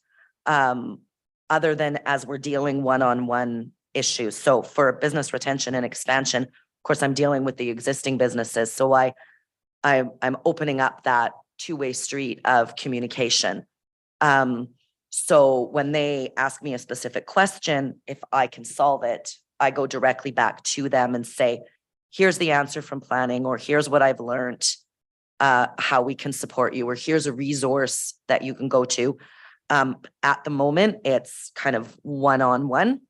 other than as we're dealing one-on-one issues. So for business retention and expansion, of course, I'm dealing with the existing businesses. So I'm opening up that two-way street of communication. So when they ask me a specific question, if I can solve it, I go directly back to them and say, here's the answer from planning, or here's what I've learned, how we can support you, or here's a resource that you can go to. At the moment, it's kind of one-on-one.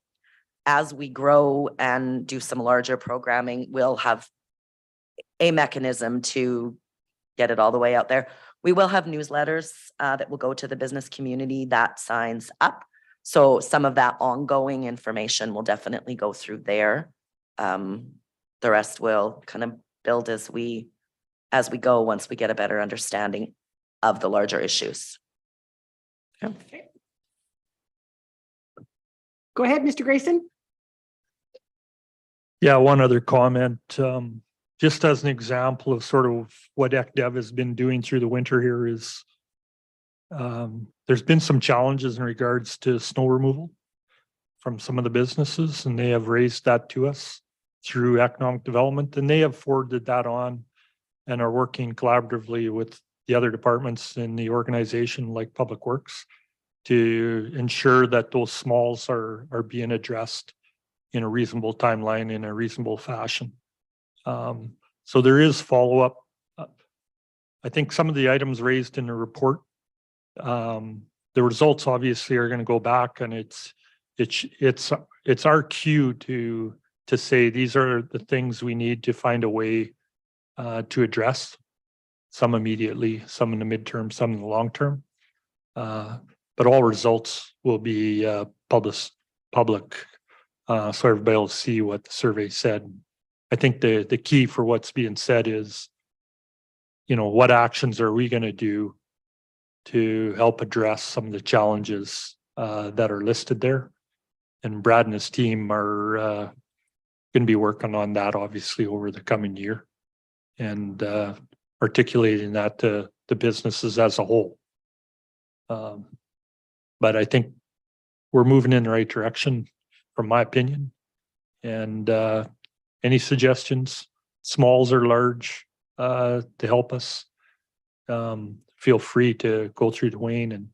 As we grow and do some larger programming, we'll have a mechanism to get it all the way out there. We will have newsletters that will go to the business community that signs up. So some of that ongoing information will definitely go through there. The rest will kind of build as we go, once we get a better understanding of the larger issues. Okay. Go ahead, Mr. Grayson. Yeah, one other comment, just as an example of sort of what ECDev has been doing through the winter here is there's been some challenges in regards to snow removal from some of the businesses, and they have raised that to us through economic development, and they have forwarded that on and are working collaboratively with the other departments in the organization like Public Works to ensure that those smalls are being addressed in a reasonable timeline, in a reasonable fashion. So there is follow-up. I think some of the items raised in the report, the results obviously are going to go back, and it's our cue to say these are the things we need to find a way to address, some immediately, some in the midterm, some in the long term. But all results will be public, so everybody will see what the survey said. I think the key for what's being said is, what actions are we going to do to help address some of the challenges that are listed there? And Brad and his team are going to be working on that obviously over the coming year, and articulating that to the businesses as a whole. But I think we're moving in the right direction, from my opinion. And any suggestions, smalls or large, to help us, feel free to go through Dwayne, and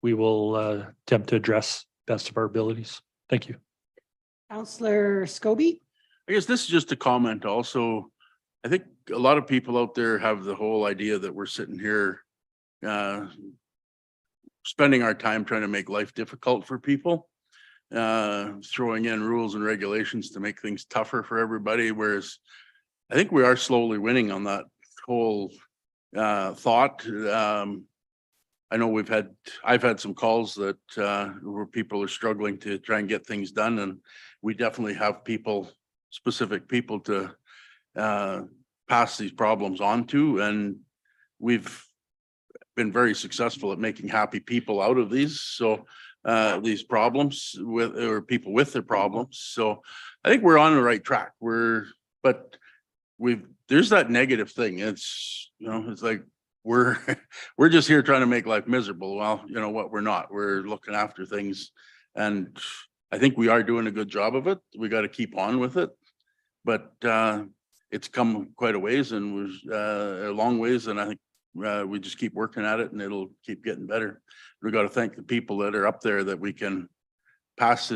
we will attempt to address best of our abilities. Thank you. Councillor Scobie. I guess this is just a comment also. I think a lot of people out there have the whole idea that we're sitting here spending our time trying to make life difficult for people, throwing in rules and regulations to make things tougher for everybody. Whereas I think we are slowly winning on that whole thought. I know I've had some calls that where people are struggling to try and get things done, and we definitely have specific people to pass these problems on to, and we've been very successful at making happy people out of these. So these problems or people with their problems. So I think we're on the right track. But there's that negative thing. It's, it's like we're just here trying to make life miserable. Well, you know what, we're not. We're looking after things, and I think we are doing a good job of it. We got to keep on with it, but it's come quite a ways, and was a long ways, and I think we just keep working at it, and it'll keep getting better. We got to thank the people that are up there that we can pass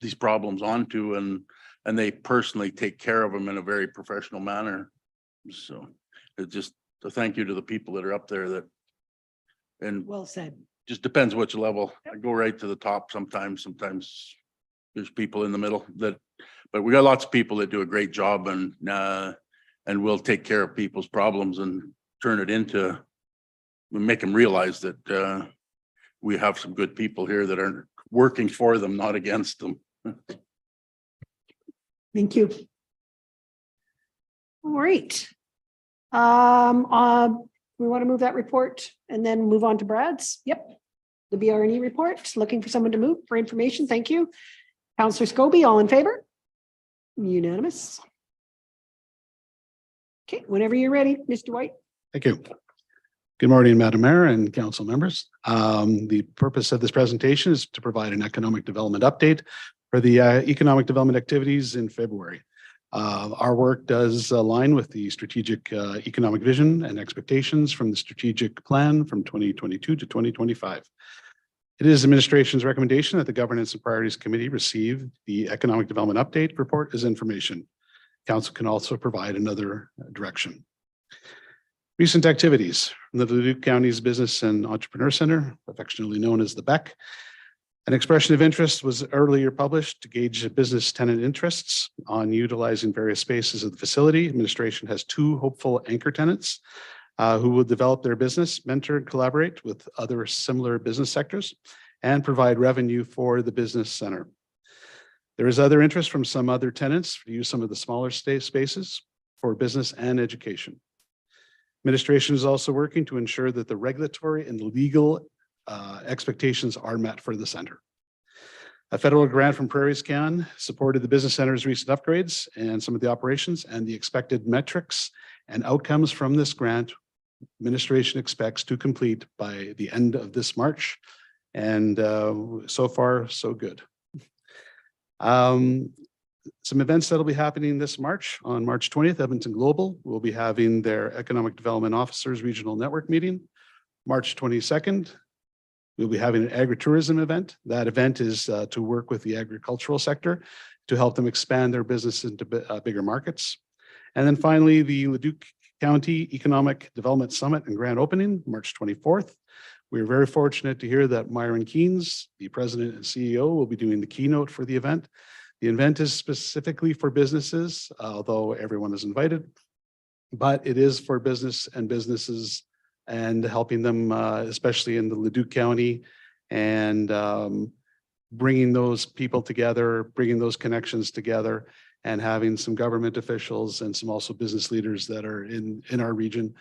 these problems on to, and they personally take care of them in a very professional manner. So it just a thank you to the people that are up there and Well said. just depends which level. I go right to the top sometimes there's people in the middle but we got lots of people that do a great job, and will take care of people's problems and turn it into, make them realize that we have some good people here that are working for them, not against them. Thank you. All right. We want to move that report and then move on to Brad's. Yep. The BRNE report, looking for someone to move for information. Thank you. Councillor Scobie, all in favor? Unanimous. Okay, whenever you're ready, Mr. White. Thank you. Good morning, Madam Mayor and council members. The purpose of this presentation is to provide an economic development update for the economic development activities in February. Our work does align with the strategic economic vision and expectations from the strategic plan from 2022 to 2025. It is administration's recommendation that the Governance and Priorities Committee receive the economic development update report as information. Council can also provide another direction. Recent activities from the Leduc County's Business and Entrepreneur Center, affectionately known as the BEC. An expression of interest was earlier published to gauge business tenant interests on utilizing various spaces of the facility. Administration has 2 hopeful anchor tenants who will develop their business, mentor and collaborate with other similar business sectors, and provide revenue for the business center. There is other interest from some other tenants to use some of the smaller spaces for business and education. Administration is also working to ensure that the regulatory and legal expectations are met for the center. A federal grant from Prairie Scan supported the business center's recent upgrades and some of the operations, and the expected metrics and outcomes from this grant administration expects to complete by the end of this March. And so far, so good. Some events that'll be happening this March. On March 20th, Edmonton Global will be having their Economic Development Officers Regional Network Meeting. March 22nd, we'll be having an agritourism event. That event is to work with the agricultural sector to help them expand their business into bigger markets. And then finally, the Leduc County Economic Development Summit and Grand Opening, March 24th. We are very fortunate to hear that Myron Keynes, the president and CEO, will be doing the keynote for the event. The event is specifically for businesses, although everyone is invited, but it is for businesses and helping them, especially in the Leduc County, and bringing those people together, bringing those connections together, and having some government officials and some also business leaders that are in our region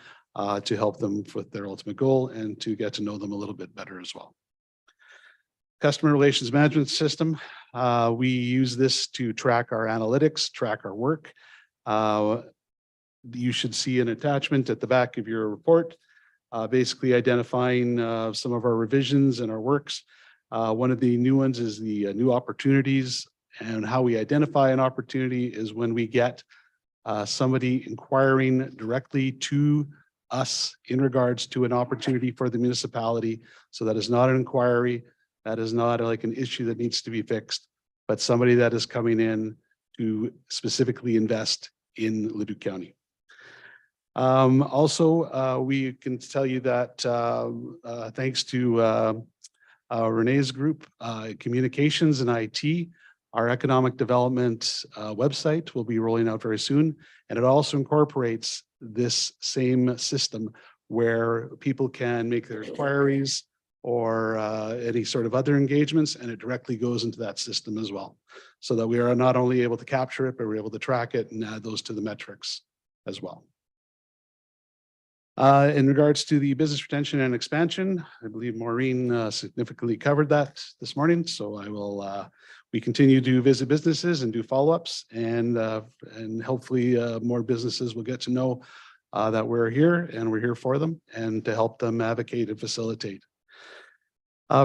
to help them with their ultimate goal and to get to know them a little bit better as well. Customer relations management system. We use this to track our analytics, track our work. You should see an attachment at the back of your report, basically identifying some of our revisions and our works. One of the new ones is the new opportunities, and how we identify an opportunity is when we get somebody inquiring directly to us in regards to an opportunity for the municipality. So that is not an inquiry. That is not like an issue that needs to be fixed, but somebody that is coming in to specifically invest in Leduc County. Also, we can tell you that thanks to Renee's group, communications and IT, our economic development website will be rolling out very soon. And it also incorporates this same system where people can make their inquiries or any sort of other engagements, and it directly goes into that system as well. So that we are not only able to capture it, but we're able to track it and add those to the metrics as well. In regards to the business retention and expansion, I believe Maureen significantly covered that this morning. So I will, we continue to visit businesses and do follow-ups, and hopefully more businesses will get to know that we're here and we're here for them and to help them advocate and facilitate.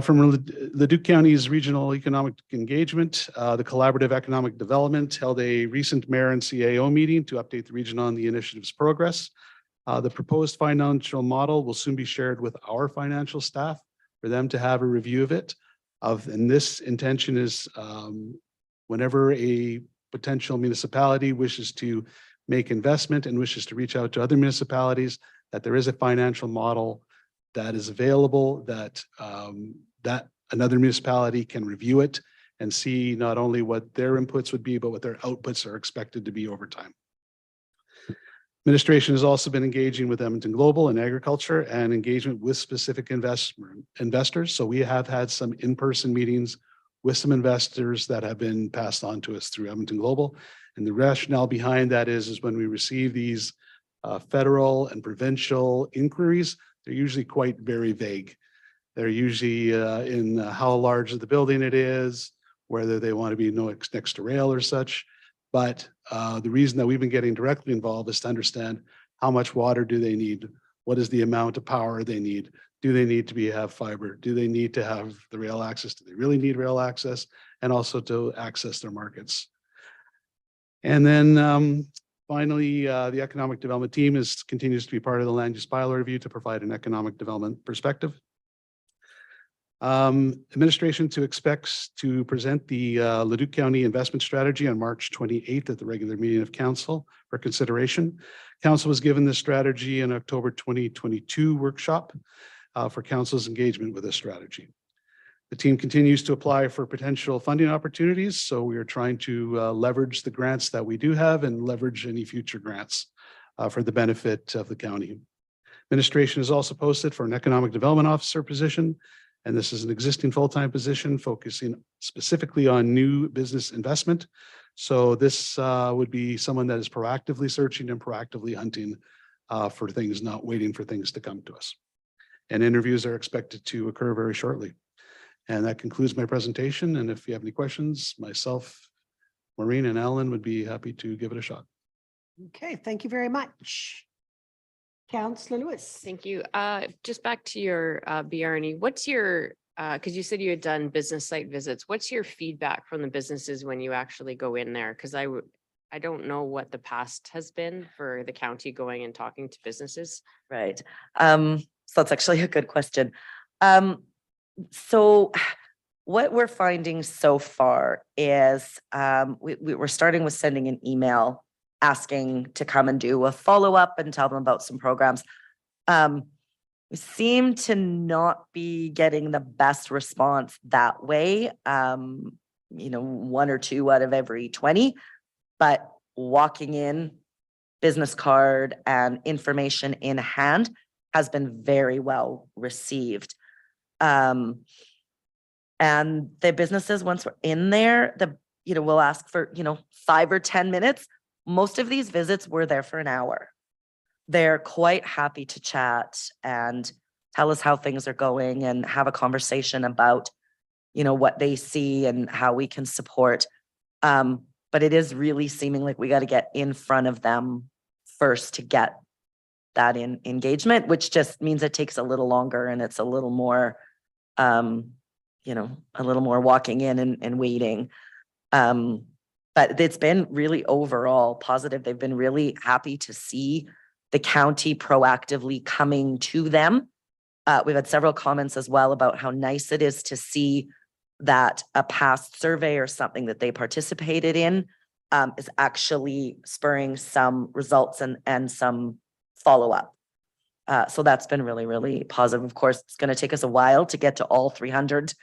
From Leduc County's Regional Economic Engagement, the Collaborative Economic Development held a recent mayor and CAO meeting to update the region on the initiative's progress. The proposed financial model will soon be shared with our financial staff for them to have a review of it. And this intention is whenever a potential municipality wishes to make investment and wishes to reach out to other municipalities, that there is a financial model that is available, that that another municipality can review it and see not only what their inputs would be, but what their outputs are expected to be over time. Administration has also been engaging with Edmonton Global in agriculture and engagement with specific investors. So we have had some in-person meetings with some investors that have been passed on to us through Edmonton Global. And the rationale behind that is when we receive these federal and provincial inquiries, they're usually quite very vague. They're usually in how large of the building it is, whether they want to be next to rail or such. But the reason that we've been getting directly involved is to understand how much water do they need, What is the amount of power they need? Do they need to have fiber? Do they need to have the rail access? Do they really need rail access? And also to access their markets. And then finally, the economic development team continues to be part of the land use bylaw review to provide an economic development perspective. Administration expects to present the Leduc County investment strategy on March 28th at the regular meeting of council for consideration. Council was given this strategy in October 2022 workshop for council's engagement with this strategy. The team continues to apply for potential funding opportunities. So we are trying to leverage the grants that we do have and leverage any future grants for the benefit of the county. Administration is also posted for an economic development officer position. And this is an existing full-time position focusing specifically on new business investment. So this would be someone that is proactively searching and proactively hunting for things, not waiting for things to come to us. And interviews are expected to occur very shortly. And that concludes my presentation. And if you have any questions, myself, Maureen, and Alan would be happy to give it a shot. Okay, thank you very much. Councillor Lewis. Thank you. Just back to your BRNE, what's your, because you said you had done business site visits, what's your feedback from the businesses when you actually go in there? Because I don't know what the past has been for the county going and talking to businesses. Right. So that's actually a good question. So what we're finding so far is we're starting with sending an email asking to come and do a follow-up and tell them about some programs. We seem to not be getting the best response that way. You know, 1 or 2 out of every 20, but walking in, business card and information in hand has been very well received. And the businesses, once we're in there, we'll ask for, 5 or 10 minutes. Most of these visits were there for an hour. They're quite happy to chat and tell us how things are going and have a conversation about, what they see and how we can support. But it is really seeming like we got to get in front of them first to get that engagement, which just means it takes a little longer and it's a little more, a little more walking in and waiting. But it's been really overall positive. They've been really happy to see the county proactively coming to them. We've had several comments as well about how nice it is to see that a past survey or something that they participated in is actually spurring some results and some follow-up. So that's been really, really positive. Of course, it's going to take us a while to get to all 300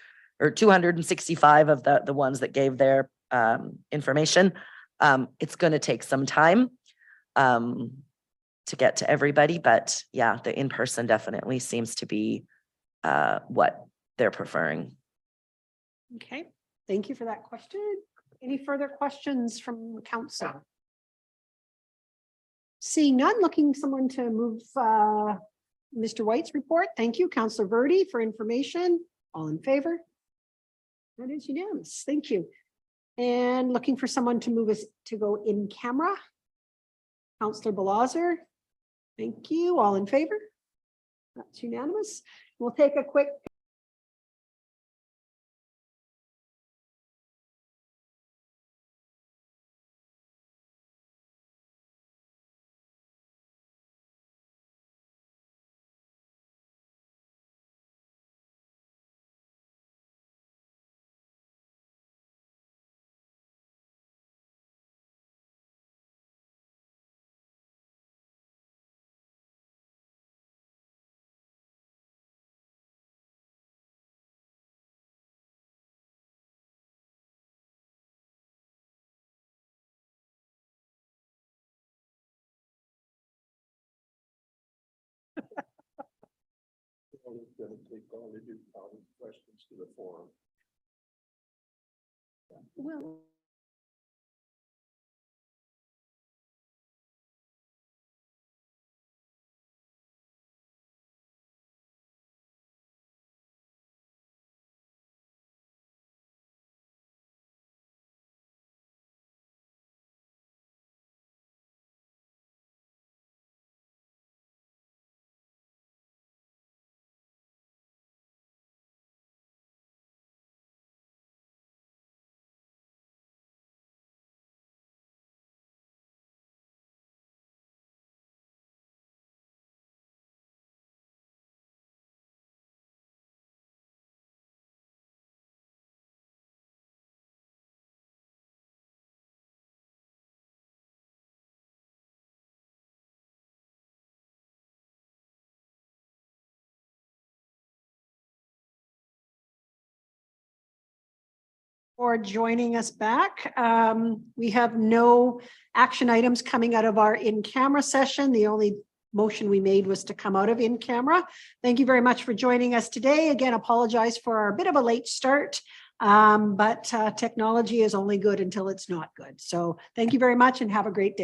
or 265 of the ones that gave their information. It's going to take some time to get to everybody, but yeah, the in-person definitely seems to be what they're preferring. Okay, thank you for that question. Any further questions from council? Seeing none, looking someone to move Mr. White's report. Thank you, Councillor Verdi, for information. All in favor? That is unanimous. Thank you. And looking for someone to move us to go in camera. Councillor Balazer. Thank you. All in favor? That's unanimous. We'll take a quick Going to take all the Leduc County questions to the forum. well. for joining us back. We have no action items coming out of our in-camera session. The only motion we made was to come out of in-camera. Thank you very much for joining us today. Again, apologize for our bit of a late start, but technology is only good until it's not good. So thank you very much and have a great day.